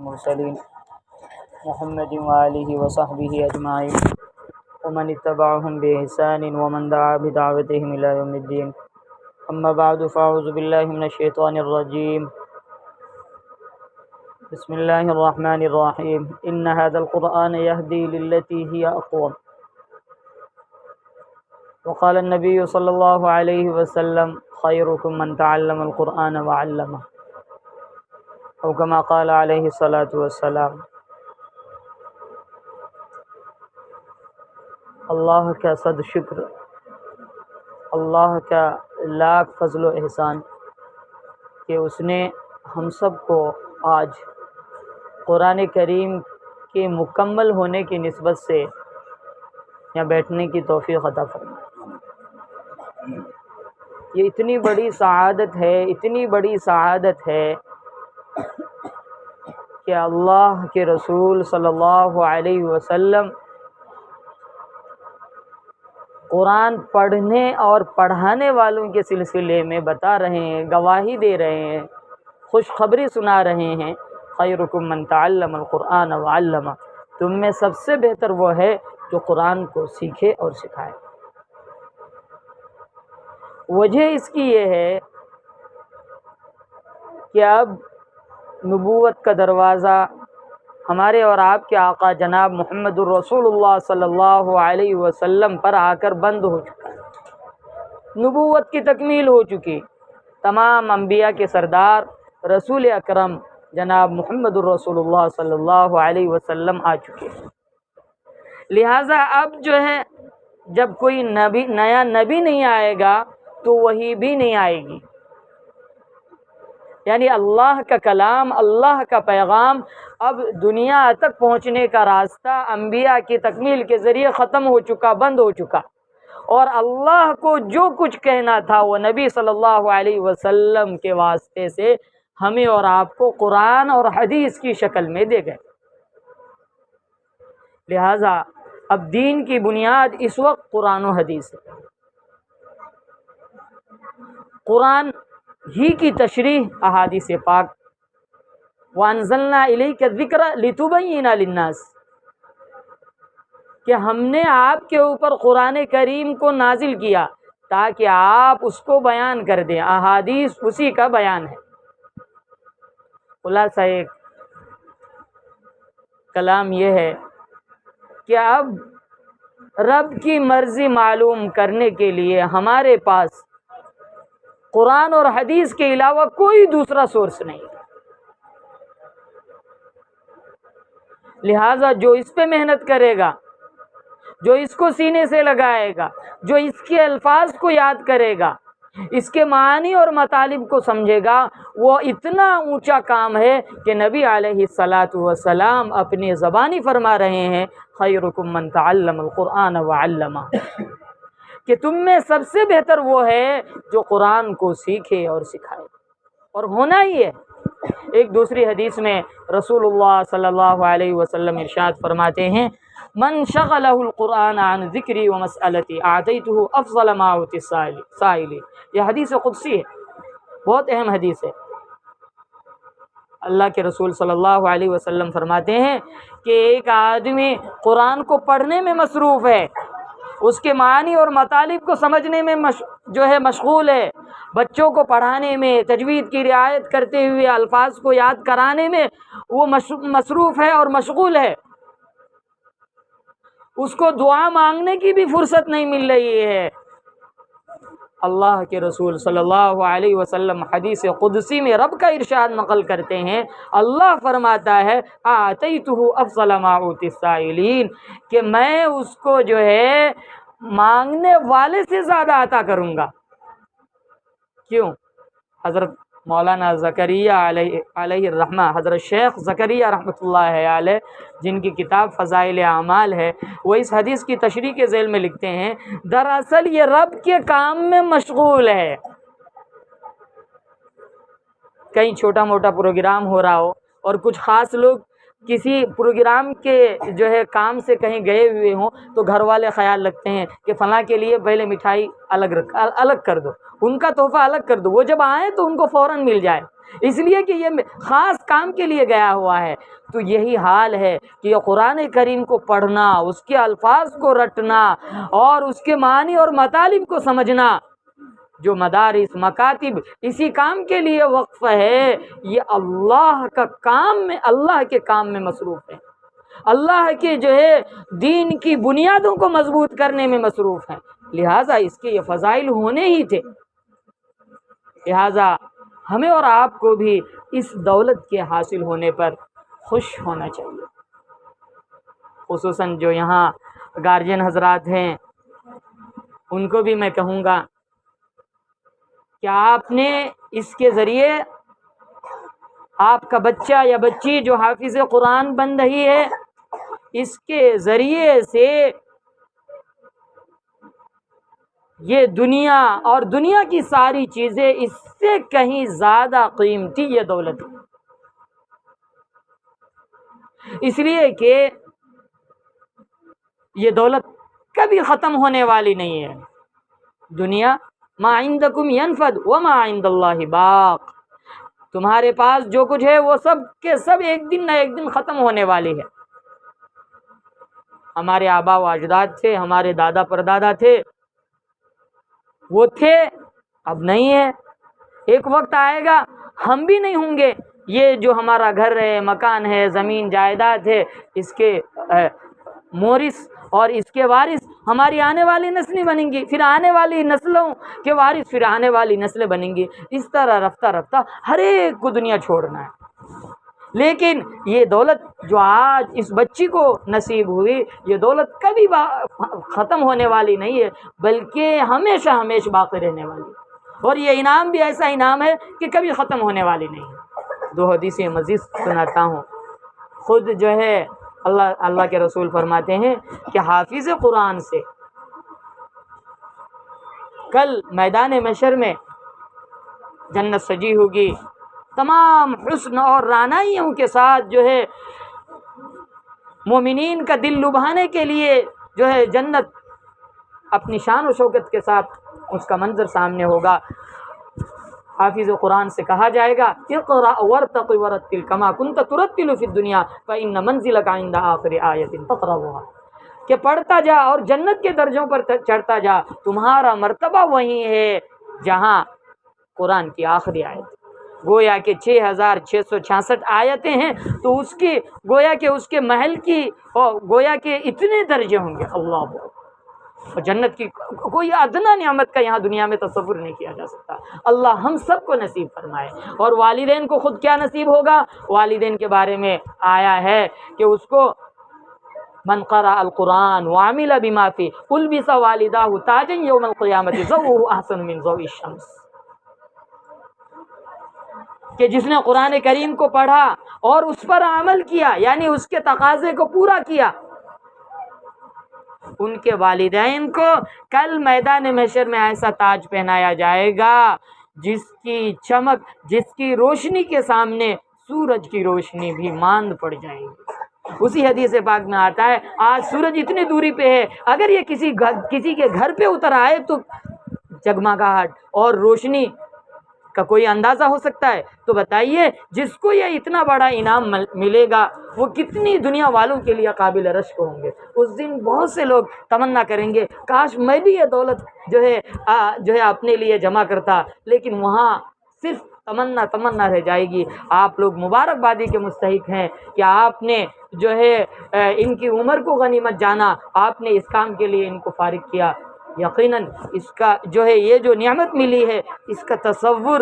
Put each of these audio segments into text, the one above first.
المرسلين محمد وآله وصحبه أجمعين ومن اتبعهم بإحسان ومن دعا بدعوتهم إلى يوم الدين. أما بعد فأعوذ بالله من الشيطان الرجيم. بسم الله الرحمن الرحيم. إن هذا القرآن يهدي للتي هي أقوم. وقال النبي صلى الله عليه وسلم خيركم من تعلم القرآن وعلمه، أو كما قال عليه الصلاة والسلام. اللہ کا صد شکر، اللہ کا لاکھ فضل و احسان کہ اس نے ہم سب کو آج قرآن کریم کے مکمل ہونے کی نسبت سے یہاں بیٹھنے کی توفیق عطا فرمائے. یہ اتنی بڑی سعادت ہے، اتنی بڑی سعادت ہے کہ اللہ کے رسول صلی اللہ علیہ وسلم قرآن پڑھنے اور پڑھانے والوں کے سلسلے میں بتا رہے ہیں، گواہی دے رہے ہیں، خوشخبری سنا رہے ہیں. خیرکم من تعلم القرآن وعلمہ، تم میں سب سے بہتر وہ ہے جو قرآن کو سیکھے اور سکھائے. وجہ اس کی یہ ہے کہ اب نبوت کا دروازہ ہمارے اور آپ کے آقا جناب محمد الرسول اللہ صلی اللہ علیہ وسلم پر آ کر بند ہو چکا ہے. نبوت کی تکمیل ہو چکی، تمام انبیاء کے سردار رسول اکرم جناب محمد الرسول اللہ صلی اللہ علیہ وسلم آ چکے ہیں. لہٰذا اب جو ہے جب کوئی نیا نبی نہیں آئے گا تو وحی بھی نہیں آئے گی. یعنی اللہ کا کلام، اللہ کا پیغام اب دنیا تک پہنچنے کا راستہ انبیاء کی تکمیل کے ذریعے ختم ہو چکا، بند ہو چکا، اور اللہ کو جو کچھ کہنا تھا وہ نبی صلی اللہ علیہ وسلم کے واسطے سے ہمیں اور آپ کو قرآن اور حدیث کی شکل میں دے گئے. لہٰذا اب دین کی بنیاد اس وقت قرآن و حدیث ہے. قرآن ہی کی تشریح احادیث پاک، وَأَنزَلْنَا إِلَيْكَ الذِّكْرَ لِتُبَيِّنَ لِلنَّاسِ، کہ ہم نے آپ کے اوپر قرآن کریم کو نازل کیا تاکہ آپ اس کو بیان کر دیں. احادیث اسی کا بیان ہے. خلاصہ ایک کلام یہ ہے کہ اب رب کی مرضی معلوم کرنے کے لیے ہمارے پاس قرآن اور حدیث کے علاوہ کوئی دوسرا سورس نہیں. لہٰذا جو اس پہ محنت کرے گا، جو اس کو سینے سے لگائے گا، جو اس کے الفاظ کو یاد کرے گا، اس کے معانی اور مطالب کو سمجھے گا، وہ اتنا اونچا کام ہے کہ نبی علیہ الصلاۃ والسلام اپنی زبانی فرما رہے ہیں خیرکم من تعلم القرآن وعلمہ، کہ تم میں سب سے بہتر وہ ہے جو قرآن کو سیکھے اور سکھائے. اور ہونا ہی ہے. ایک دوسری حدیث میں رسول اللہ صلی اللہ علیہ وسلم ارشاد فرماتے ہیں من شغلہ القرآن عن ذکری و مسئلتی اعطیتہ افضل ما اعطی السائل. یہ حدیث قدسی ہے، بہت اہم حدیث ہے. اللہ کے رسول صلی اللہ علیہ وسلم فرماتے ہیں کہ ایک آدمی قرآن کو پڑھنے میں مصروف ہے، اس کے معانی اور مطالب کو سمجھنے میں مشغول ہے، بچوں کو پڑھانے میں، تجوید کی رعایت کرتے ہوئے الفاظ کو یاد کرانے میں وہ مصروف ہے اور مشغول ہے. اس کو دعا مانگنے کی بھی فرصت نہیں مل رہی ہے. اللہ کے رسول صلی اللہ علیہ وسلم حدیث قدسی میں رب کا ارشاد نقل کرتے ہیں، اللہ فرماتا ہے آتیتہ افضل ما اوتی السائلین، کہ میں اس کو جو ہے مانگنے والے سے زیادہ عطا کروں گا. کیوں؟ حضرت مولانا زکریہ علیہ الرحمہ، حضرت شیخ زکریہ رحمۃ اللہ علیہ، جن کی کتاب فضائل اعمال ہے، وہ اس حدیث کی تشریح کے ذیل میں لکھتے ہیں دراصل یہ رب کے کام میں مشغول ہے. کہیں چھوٹا موٹا پروگرام ہو رہا ہو اور کچھ خاص لوگ کسی پروگرام کے جو ہے کام سے کہیں گئے ہوئے ہوں تو گھر والے خیال رکھتے ہیں کہ فلاں کے لیے پہلے مٹھائی الگ کر دو، ان کا تحفہ الگ کر دو، وہ جب آئیں تو ان کو فوراً مل جائے، اس لیے کہ یہ خاص کام کے لیے گیا ہوا ہے۔ تو یہی حال ہے کہ یہ قرآن کریم کو پڑھنا، اس کے الفاظ کو رٹنا اور اس کے معنی اور مطالب کو سمجھنا، جو مدارس مکاتب اسی کام کے لیے وقف ہے، یہ اللہ کے کام میں مصروف ہے، اللہ کے جو ہے دین کی بنیادوں کو مضبوط کرنے میں مصروف ہے، لہٰذا اس کے یہ فضائل ہونے ہی تھے۔ لہٰذا ہمیں اور آپ کو بھی اس دولت کے حاصل ہونے پر خوش ہونا چاہیے، خصوصاً جو یہاں گارجین حضرات ہیں ان کو بھی میں کہوں گا کہ آپ نے اس کے ذریعے آپ کا بچہ یا بچی جو حافظ قرآن بن رہی ہے، اس کے ذریعے سے یہ دنیا اور دنیا کی ساری چیزیں اس سے کہیں زیادہ قیمتی یہ دولت ہے، اس لیے کہ یہ دولت کبھی ختم ہونے والی نہیں ہے۔ دنیا ما عندکم ینفد وما عند اللہ باق، تمہارے پاس جو کچھ ہے وہ سب کے سب ایک دن نہ ایک دن ختم ہونے والی ہے۔ ہمارے آبا و اجداد تھے، ہمارے دادا پردادا تھے، وہ تھے، اب نہیں ہے، ایک وقت آئے گا ہم بھی نہیں ہوں گے، یہ جو ہمارا گھر ہے، مکان ہے، زمین جائیداد ہے، اس کے مورث اور اس کے وارث ہماری آنے والی نسلیں بنیں گی، پھر آنے والی نسلوں کے وارث پھر آنے والی نسلیں بنیں گی، اس طرح رفتہ رفتہ ہر ایک کو دنیا چھوڑنا ہے۔ لیکن یہ دولت جو آج اس بچی کو نصیب ہوئی، یہ دولت کبھی ختم ہونے والی نہیں ہے، بلکہ ہمیشہ ہمیشہ باقی رہنے والی ہے، اور یہ انعام بھی ایسا انعام ہے کہ کبھی ختم ہونے والی نہیں ہے۔ دو حدیثیں مزید سناتا ہوں۔ خود جو ہے اللہ کے رسول فرماتے ہیں کہ حافظ قرآن سے کل میدان محشر میں جنت سجی ہوگی، تمام حسن اور رعنائیوں کے ساتھ جو ہے مومنین کا دل لبھانے کے لیے جو ہے جنت اپنی شان و شوکت کے ساتھ اس کا منظر سامنے ہوگا۔ حافظ قرآن سے کہا جائے گا اقرأ وارتق ورتل کما كنت ترتل فی الدنیا فإن منزلک عند آخر آیۃ تقرأها، کہ پڑھتا جا اور جنت کے درجوں پر چڑھتا جا، تمہارا مرتبہ وہی ہے جہاں قرآن کی آخری آیت، گویا کہ 6666 آیتیں ہیں، تو اس کی گویا کہ اس کے محل کی گویا کہ اتنے درجے ہوں گے، اللہ، اور جنت کی کوئی ادنا نعمت کا یہاں دنیا میں تصور نہیں کیا جا سکتا۔ اللہ ہم سب کو نصیب فرمائے۔ اور والدین کو خود کیا نصیب ہوگا؟ والدین کے بارے میں آیا ہے کہ اس کو من قرأ القرآن وعمل بما فيه البس والداه تاجا یوم القیامت ضوءه احسن من ضوء الشمس، کہ جس نے قرآن کریم کو پڑھا اور اس پر عمل کیا، یعنی اس کے تقاضے کو پورا کیا، ان کے والدین کو کل میدان محشر میں ایسا تاج پہنایا جائے گا جس کی چمک، جس کی روشنی کے سامنے سورج کی روشنی بھی ماند پڑ جائے گی۔ اسی حدیث پاک میں آتا ہے آج سورج اتنی دوری پہ ہے، اگر یہ کسی کے گھر پہ اتر آئے تو جگمگاہٹ اور روشنی کا کوئی اندازہ ہو سکتا ہے؟ تو بتائیے جس کو یہ اتنا بڑا انعام ملے گا وہ کتنی دنیا والوں کے لیے قابل رشک ہوں گے۔ اس دن بہت سے لوگ تمنا کریں گے کاش میں بھی یہ دولت جو ہے اپنے لیے جمع کرتا، لیکن وہاں صرف تمنا رہ جائے گی۔ آپ لوگ مبارکبادی کے مستحق ہیں کہ آپ نے جو ہے ان کی عمر کو غنیمت جانا، آپ نے اس کام کے لیے ان کو فارغ کیا۔ یقیناً اس کا جو ہے یہ جو نعمت ملی ہے، اس کا تصور،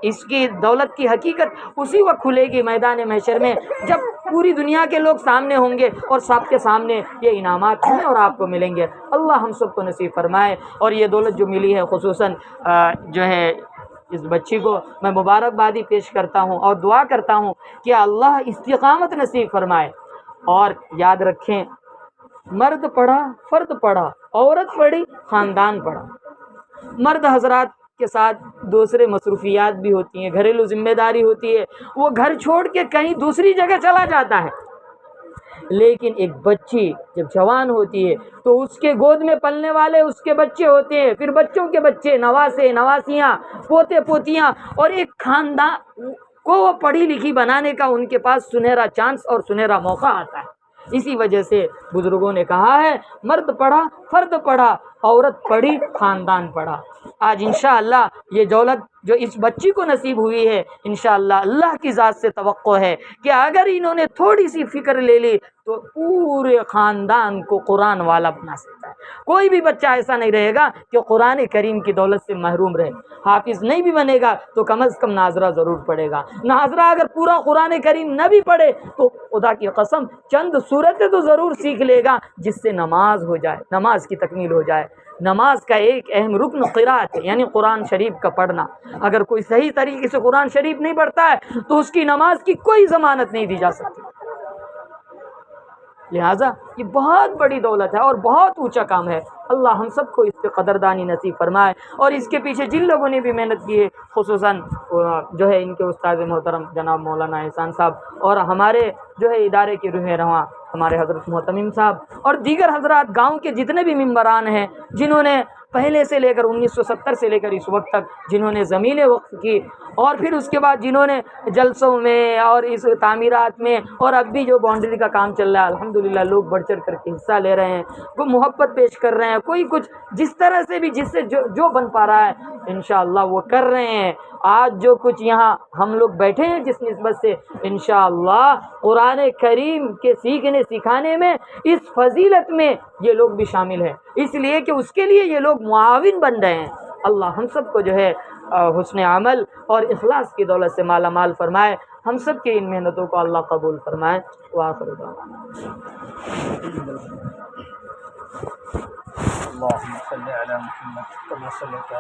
اس کی دولت کی حقیقت اسی وقت کھلے گی میدان محشر میں، جب پوری دنیا کے لوگ سامنے ہوں گے اور سب کے سامنے یہ انعامات ہمیں اور آپ کو ملیں گے۔ اللہ ہم سب کو نصیب فرمائے۔ اور یہ دولت جو ملی ہے، خصوصاً جو ہے اس بچی کو میں مبارکبادی پیش کرتا ہوں اور دعا کرتا ہوں کہ اللہ استقامت نصیب فرمائے۔ اور یاد رکھیں، مرد پڑھا فرد پڑھا، عورت پڑھی خاندان پڑھا۔ مرد حضرات کے ساتھ دوسرے مصروفیات بھی ہوتی ہیں، گھریلو ذمہ داری ہوتی ہے، وہ گھر چھوڑ کے کہیں دوسری جگہ چلا جاتا ہے۔ لیکن ایک بچی جب جوان ہوتی ہے تو اس کے گود میں پلنے والے اس کے بچے ہوتے ہیں، پھر بچوں کے بچے، نواسے، نواسیاں، پوتے پوتیاں، اور ایک خاندان کو وہ پڑھی لکھی بنانے کا ان کے پاس سنہرا چانس اور سنہرا موقع آتا ہے۔ اسی وجہ سے بزرگوں نے کہا ہے، مرد پڑھا فرد پڑھا، عورت پڑھی خاندان پڑھا۔ آج انشاءاللہ یہ دولت جو اس بچی کو نصیب ہوئی ہے، انشاءاللہ اللہ کی ذات سے توقع ہے کہ اگر انہوں نے تھوڑی سی فکر لے لی تو پورے خاندان کو قرآن والا بنا سکتا ہے۔ کوئی بھی بچہ ایسا نہیں رہے گا کہ قرآن کریم کی دولت سے محروم رہے۔ حافظ نہیں بھی بنے گا تو کم از کم ناظرہ ضرور پڑھے گا۔ ناظرہ اگر پورا قرآن کریم نہ بھی پڑھے تو خدا کی قسم چند صورتیں تو ضرور سیکھ لے گا، جس سے نماز ہو جائے، نماز کی تکمیل ہو جائے۔ نماز کا ایک اہم رکن قرأت ہے، یعنی قرآن شریف کا پڑھنا۔ اگر کوئی صحیح طریقے سے قرآن شریف نہیں پڑھتا ہے تو اس کی نماز کی کوئی ضمانت نہیں دی جا سکتی۔ لہٰذا یہ بہت بڑی دولت ہے اور بہت اونچا کام ہے۔ اللہ ہم سب کو اس پہ قدردانی نصیب فرمائے، اور اس کے پیچھے جن لوگوں نے بھی محنت کی ہے، خصوصاً جو ہے ان کے استاد محترم جناب مولانا احسان صاحب، اور ہمارے جو ہے ادارے کے روح رواں ہمارے حضرت محتمم صاحب، اور دیگر حضرات گاؤں کے جتنے بھی ممبران ہیں، جنہوں نے پہلے سے لے کر 1970 سے لے کر اس وقت تک جنہوں نے زمینیں وقف کی، اور پھر اس کے بعد جنہوں نے جلسوں میں اور اس تعمیرات میں، اور اب بھی جو باؤنڈری کا کام چل رہا ہے، الحمدللہ لوگ بڑھ چڑھ کر کے حصہ لے رہے ہیں، کوئی محبت پیش کر رہے ہیں، کوئی کچھ جس طرح سے بھی جس سے جو بن پا رہا ہے انشاءاللہ وہ کر رہے ہیں۔ آج جو کچھ یہاں ہم لوگ بیٹھے ہیں جس نسبت سے، انشاءاللہ قرآن کریم کے سیکھنے سکھانے میں، اس فضیلت میں یہ لوگ بھی شامل ہیں، اس لیے کہ اس کے لیے یہ لوگ معاون بن رہے ہیں۔ اللہ ہم سب کو جو ہے حسن عمل اور اخلاص کی دولت سے مالا مال فرمائے، ہم سب کی ان محنتوں کو اللہ قبول فرمائے۔ وآخر دعوانا اللهم صل على محمد كما صليت